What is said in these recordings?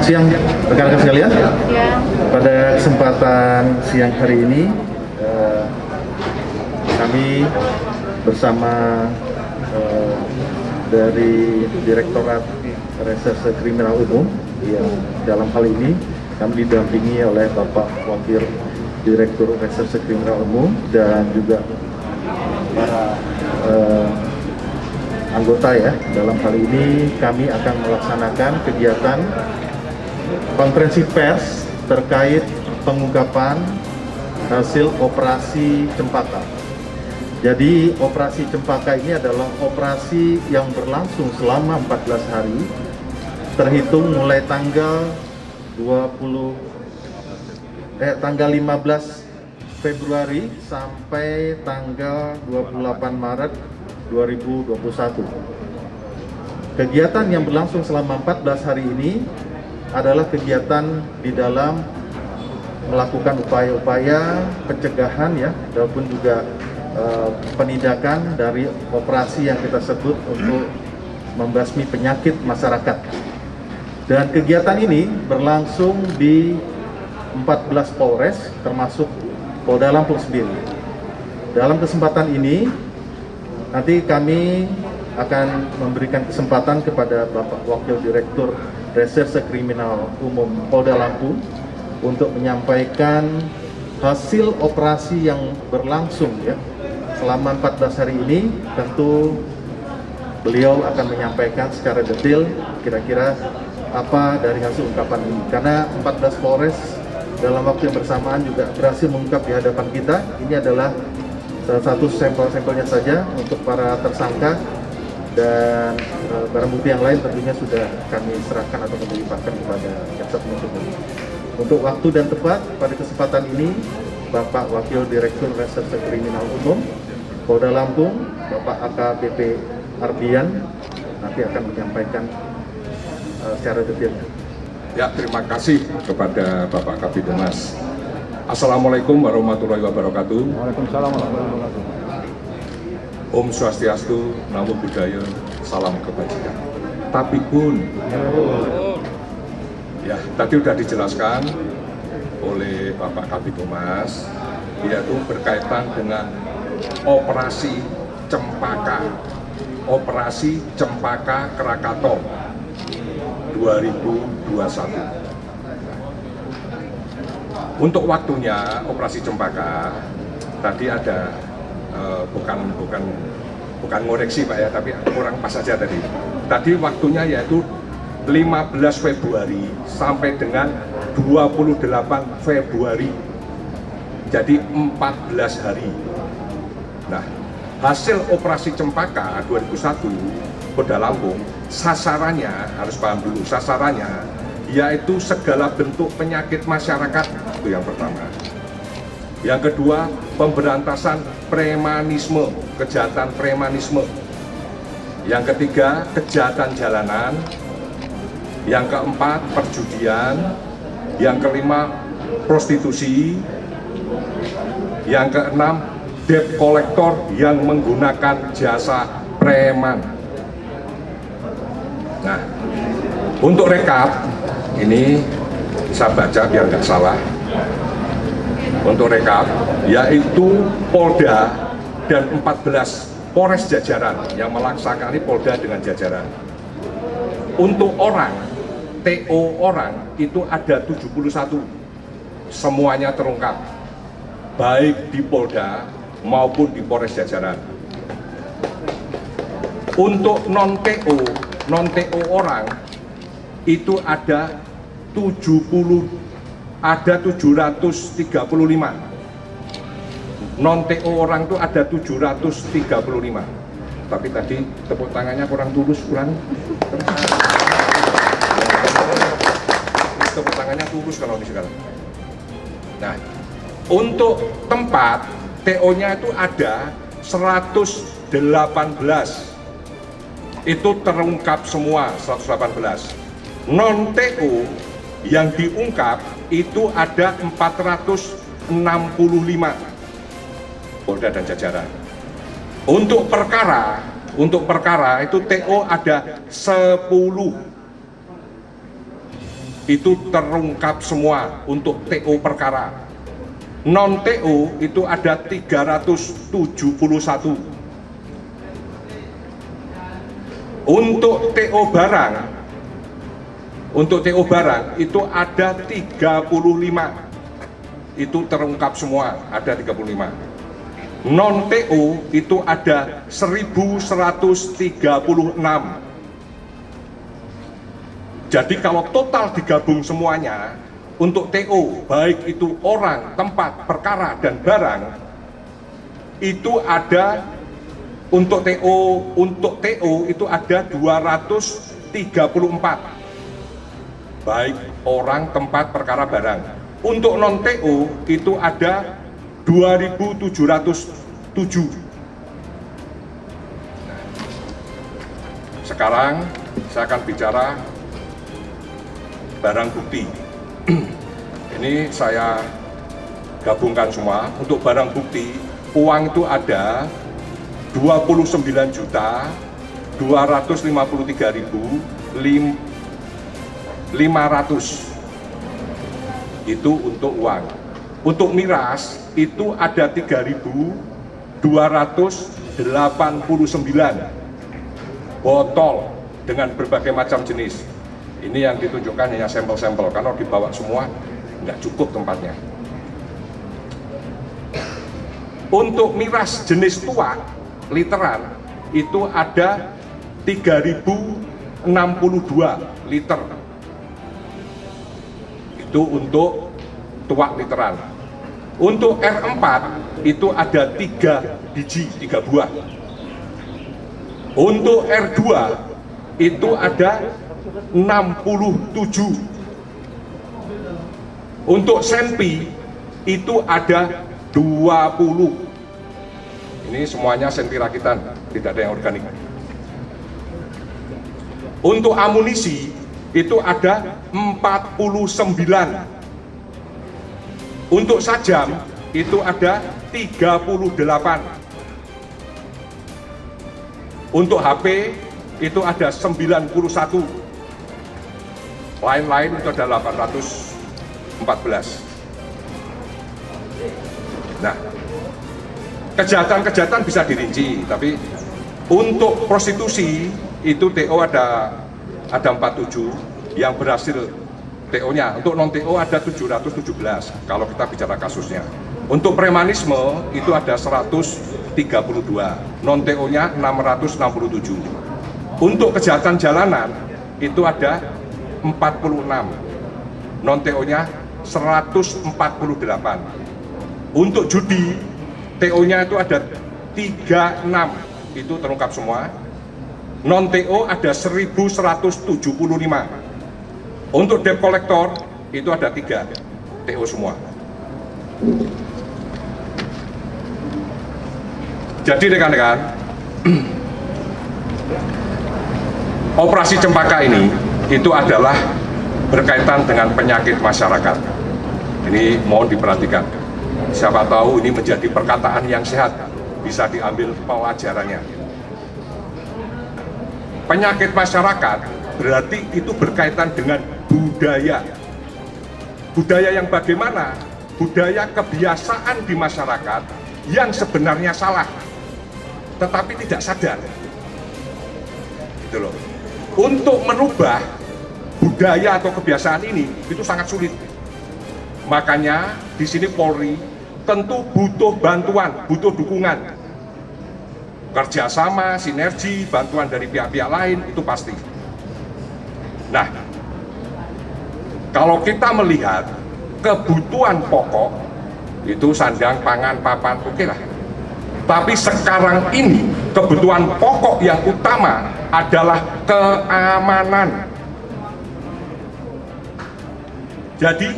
siang rekan-rekan sekalian. Ya. Pada kesempatan siang hari ini kami bersama dari Direktorat Reserse Kriminal Umum yang dalam hal ini kami didampingi oleh Bapak Wakil Direktur Reserse Kriminal Umum dan juga para anggota ya. Dalam hal ini kami akan melaksanakan kegiatan konferensi pers terkait pengungkapan hasil operasi Cempaka. Jadi operasi Cempaka ini adalah operasi yang berlangsung selama 14 hari terhitung mulai tanggal 15 Februari sampai tanggal 28 Maret 2021. Kegiatan yang berlangsung selama 14 hari ini adalah kegiatan di dalam melakukan upaya-upaya pencegahan ya, maupun juga penindakan dari operasi yang kita sebut untuk membasmi penyakit masyarakat. Dan kegiatan ini berlangsung di 14 Polres termasuk Polda Lampung sendiri. Dalam kesempatan ini nanti kami akan memberikan kesempatan kepada Bapak Wakil Direktur Reserse Kriminal Umum Polda Lampung untuk menyampaikan hasil operasi yang berlangsung ya selama 14 hari ini. Tentu beliau akan menyampaikan secara detail kira-kira apa dari hasil ungkapan ini, karena 14 Polres dalam waktu yang bersamaan juga berhasil mengungkap di hadapan kita. Ini adalah salah satu sampel-sampelnya saja untuk para tersangka, dan barang bukti yang lain tentunya sudah kami serahkan atau kami limpahkan kepada jaksa penuntut umum. Untuk waktu dan tempat pada kesempatan ini, Bapak Wakil Direktur Reserse Kriminal Umum Polda Lampung, Bapak AKBP Ardian, nanti akan menyampaikan secara detailnya. Ya, terima kasih kepada Bapak Kabitumas. Assalamualaikum warahmatullahi wabarakatuh. Waalaikumsalam warahmatullahi wabarakatuh. Om Swastiastu, Namo Buddhaya, salam kebajikan. Tapi pun, ya tadi sudah dijelaskan oleh Bapak Kabitumas, yaitu berkaitan dengan operasi Cempaka, operasi Cempaka Krakato 2021. Untuk waktunya operasi Cempaka tadi ada bukan ngoreksi Pak ya, tapi kurang pas saja tadi. Tadi waktunya yaitu 15 Februari sampai dengan 28 Februari. Jadi 14 hari. Nah, hasil operasi Cempaka 2001 Polda Lampung, sasarannya harus paham dulu, sasarannya yaitu segala bentuk penyakit masyarakat, itu yang pertama. Yang kedua, pemberantasan premanisme, kejahatan premanisme. Yang ketiga, kejahatan jalanan. Yang keempat, perjudian. Yang kelima, prostitusi. Yang keenam, debt collector yang menggunakan jasa preman. Nah, untuk rekap, ini saya baca biar nggak salah. Untuk rekap, yaitu Polda dan 14 Polres jajaran yang melaksanakan Polda dengan jajaran. Untuk orang, TO orang itu ada 71, semuanya terungkap, baik di Polda maupun di Polres jajaran. Untuk non-TO orang itu ada 735. Non-TO orang itu ada 735. Tapi tadi tepuk tangannya kurang tulus, tepuk tangannya tulus kalau ini sekarang. Nah, untuk tempat TO-nya itu ada 118. Itu terungkap semua 118. Non-TO yang diungkap itu ada 465 Polda dan jajaran. Untuk perkara itu TO ada 10. itu terungkap semua untuk TO perkara. Non TO itu ada 371. Untuk TO barang itu ada 35. Itu terungkap semua, ada 35. Non TO itu ada 1136. Jadi kalau total digabung semuanya untuk TO, baik itu orang, tempat, perkara, dan barang, itu ada untuk TO itu ada 234. Baik orang, tempat, perkara, barang. Untuk non TO itu ada 2707. Sekarang saya akan bicara barang bukti. Ini saya gabungkan semua. Untuk barang bukti, uang itu ada 29.253.500. Itu untuk uang. Untuk miras itu ada 3.289 botol dengan berbagai macam jenis. Ini yang ditunjukkan hanya sampel-sampel, karena dibawa semua nggak cukup tempatnya. Untuk miras jenis tua, literan, itu ada 3.062 liter. Itu untuk tua literan. Untuk R4 itu ada 3 biji, 3 buah. Untuk R2 itu ada 67. Untuk senpi itu ada 20. Ini semuanya senpi rakitan, tidak ada yang organik. Untuk amunisi itu ada 49. Untuk sajam itu ada 38. Untuk HP itu ada 91. Lain-lain itu ada 814. Nah, kejahatan-kejahatan bisa dirinci, tapi untuk prostitusi itu TO ada 47 yang berhasil TO-nya. Untuk non TO ada 717 kalau kita bicara kasusnya. Untuk premanisme itu ada 132, non TO-nya 667. Untuk kejahatan jalanan itu ada 46, non TO-nya 148. Untuk judi TO-nya itu ada 36, itu terungkap semua. Non TO ada 1175. Untuk debt collector itu ada 3 TO semua. Jadi rekan-rekan, operasi Cempaka ini itu adalah berkaitan dengan penyakit masyarakat. Ini mohon diperhatikan. Siapa tahu ini menjadi perkataan yang sehat, bisa diambil pelajarannya. Penyakit masyarakat berarti itu berkaitan dengan budaya. Budaya yang bagaimana? Budaya kebiasaan di masyarakat yang sebenarnya salah, tetapi tidak sadar. Gitu loh. Untuk merubah budaya atau kebiasaan ini itu sangat sulit. Makanya di sini Polri tentu butuh bantuan, butuh dukungan, kerjasama, sinergi, bantuan dari pihak-pihak lain itu pasti. Nah, kalau kita melihat kebutuhan pokok itu sandang, pangan, papan, oke lah. Tapi sekarang ini kebutuhan pokok yang utama adalah keamanan. Jadi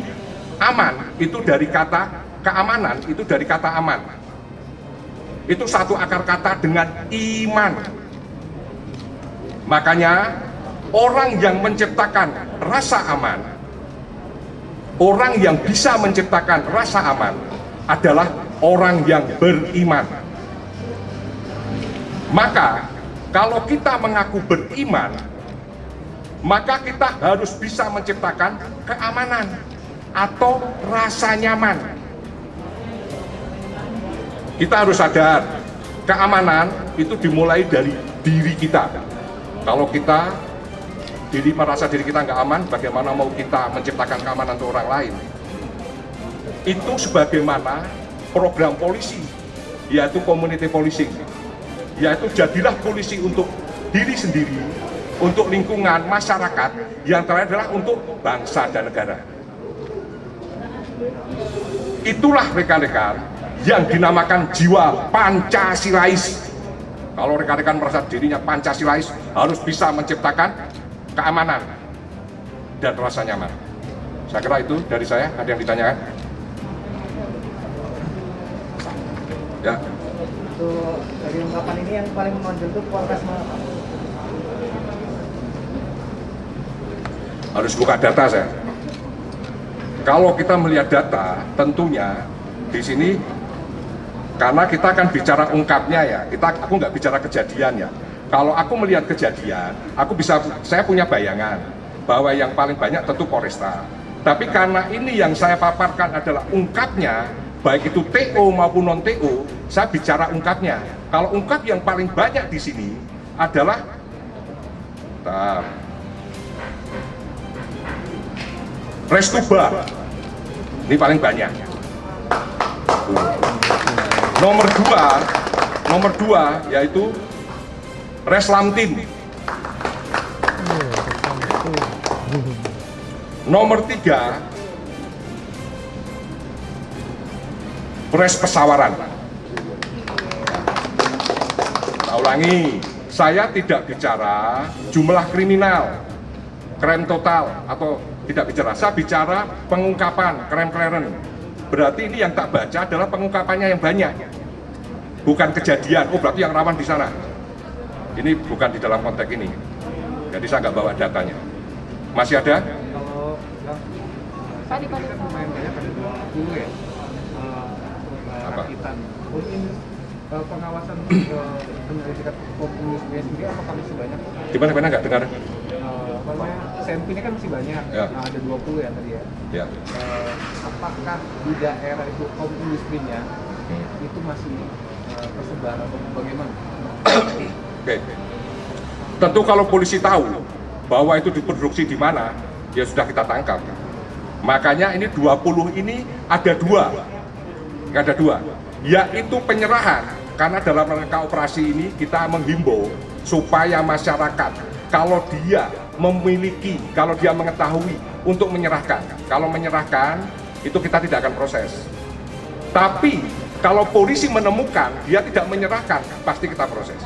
aman itu dari kata keamanan, itu dari kata aman. Itu satu akar kata dengan iman. Makanya orang yang menciptakan rasa aman, orang yang bisa menciptakan rasa aman adalah orang yang beriman. Maka kalau kita mengaku beriman, maka kita harus bisa menciptakan keamanan atau rasa nyaman. Kita harus sadar, keamanan itu dimulai dari diri kita. Kalau merasa diri kita nggak aman, bagaimana mau kita menciptakan keamanan untuk orang lain? Itu sebagaimana program polisi, yaitu community policing, yaitu jadilah polisi untuk diri sendiri, untuk lingkungan, masyarakat, yang terakhir adalah untuk bangsa dan negara. Itulah rekan-rekan yang dinamakan jiwa Pancasilais. Kalau rekan-rekan merasa dirinya Pancasilais, harus bisa menciptakan keamanan dan rasa nyaman. Saya kira itu dari saya. Ada yang ditanyakan? Ya. Untuk dari ungkapan ini yang paling menonjol itu Polres mana? Harus buka data saya. Kalau kita melihat data, tentunya di sini karena kita akan bicara ungkapnya ya, aku nggak bicara kejadian ya. Kalau aku melihat kejadian, saya punya bayangan bahwa yang paling banyak tentu Polresta. Tapi karena ini yang saya paparkan adalah ungkapnya, baik itu TO maupun non TO, saya bicara ungkapnya. Kalau ungkap yang paling banyak di sini adalah Restuba, ini paling banyak. Nomor dua yaitu Reslamtin. Nomor 3 Pres Pesawaran. Saya ulangi, saya tidak bicara jumlah kriminal, krem total atau tidak bicara. Saya bicara pengungkapan, krem kleren. Berarti ini yang tak baca adalah pengungkapannya yang banyak, bukan kejadian. Oh berarti yang rawan di sana. Ini bukan di dalam konteks ini. Jadi saya nggak bawa datanya. Masih ada? Kalau tadi kan lumayan banyak ada 20 ya. Rakitan. Mungkin pengawasan penyelidikan komunisme sendiri apakah masih banyak? Di mana nggak dengar? SNP ini kan masih banyak, ya. Ada 20 ya tadi ya. Ya. Apakah di daerah itu komunismenya itu masih tersebar atau bagaimana? Oke. Tentu kalau polisi tahu bahwa itu diproduksi di mana, ya sudah kita tangkap. Makanya ini 20 ini ada dua, yaitu penyerahan. Karena dalam rangka operasi ini kita menghimbau supaya masyarakat kalau dia memiliki, kalau dia mengetahui untuk menyerahkan. Kalau menyerahkan itu kita tidak akan proses. Tapi kalau polisi menemukan dia tidak menyerahkan, pasti kita proses.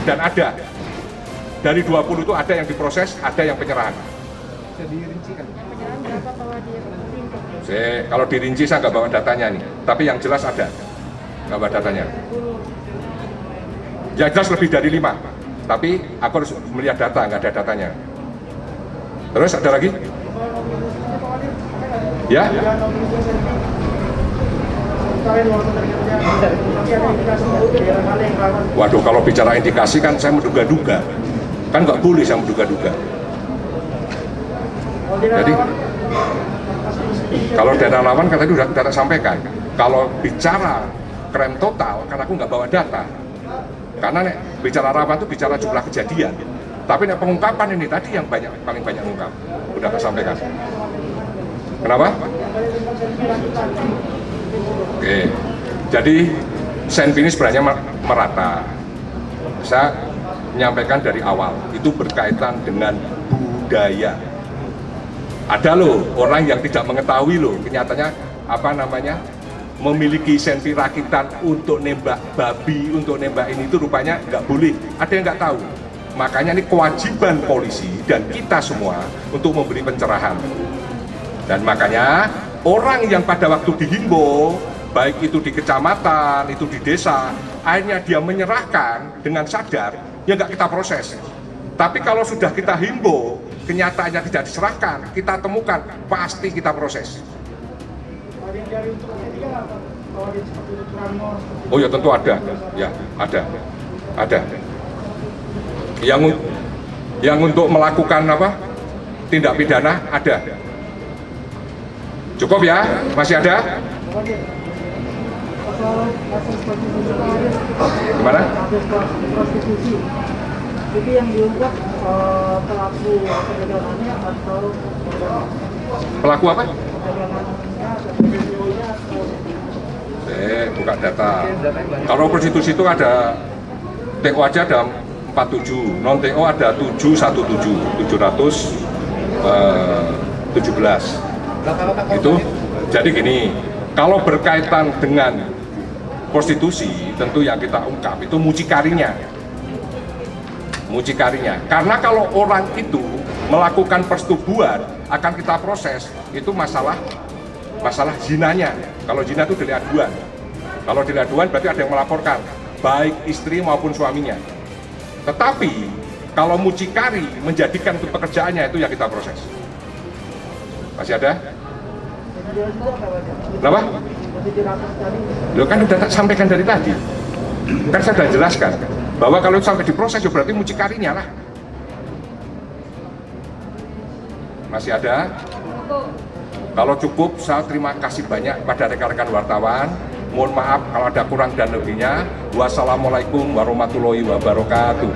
Dan ada dari 20 itu ada yang diproses, ada yang penyerahan. Bisa dirincikan? Penyerahan berapa kalau dia Kalau dirinci saya nggak bawa datanya nih, tapi yang jelas ada, nggak bawa datanya. Yang jelas lebih dari 5, tapi aku harus melihat data, nggak ada datanya. Terus ada lagi? Ya? Waduh, kalau bicara indikasi kan saya menduga-duga. Kan nggak boleh saya menduga-duga. Jadi, kalau daerah rawan kan tadi sudah kita sampaikan. Kalau bicara krem total, karena aku nggak bawa data. Karena bicara rawan itu bicara jumlah kejadian. Tapi pengungkapan ini tadi yang paling banyak ungkap. Udah saya sampaikan. Kenapa? Oke. Jadi SNP ini sebenarnya merata. Saya menyampaikan dari awal, itu berkaitan dengan budaya. Ada loh orang yang tidak mengetahui loh, kenyataannya memiliki SNP rakitan untuk nembak babi, untuk nembak ini itu rupanya nggak boleh. Ada yang nggak tahu. Makanya ini kewajiban polisi dan kita semua untuk memberi pencerahan. Dan makanya orang yang pada waktu dihimbau, baik itu di kecamatan, itu di desa, akhirnya dia menyerahkan dengan sadar, ya nggak kita proses. Tapi kalau sudah kita himbau, kenyataannya tidak diserahkan, kita temukan, pasti kita proses. Oh ya tentu ada, ya ada. Yang untuk melakukan tindak pidana ada. Cukup ya? Masih ada? Gimana? Prostitusi itu yang diungkap pelaku perdagangannya atau Pelaku apa? perdagangannya atau videonya atau Buka data. Kalau prostitusi itu ada TO aja ada 47, non TO ada 717, 717. Itu jadi gini, kalau berkaitan dengan prostitusi tentu yang kita ungkap itu mucikarinya. Karena kalau orang itu melakukan persetubuhan akan kita proses itu masalah zinanya. Kalau zina itu delik aduan. Kalau delik aduan berarti ada yang melaporkan, baik istri maupun suaminya. Tetapi kalau mucikari menjadikan itu pekerjaannya itu yang kita proses. Masih ada? Kenapa? Lo kan udah tak sampaikan dari tadi. Kan saya sudah jelaskan bahwa kalau sampai diproses ya berarti mucikarinya lah. Masih ada? Kalau cukup, saya terima kasih banyak pada rekan-rekan wartawan. Mohon maaf kalau ada kurang dan lebihnya. Wassalamualaikum warahmatullahi wabarakatuh.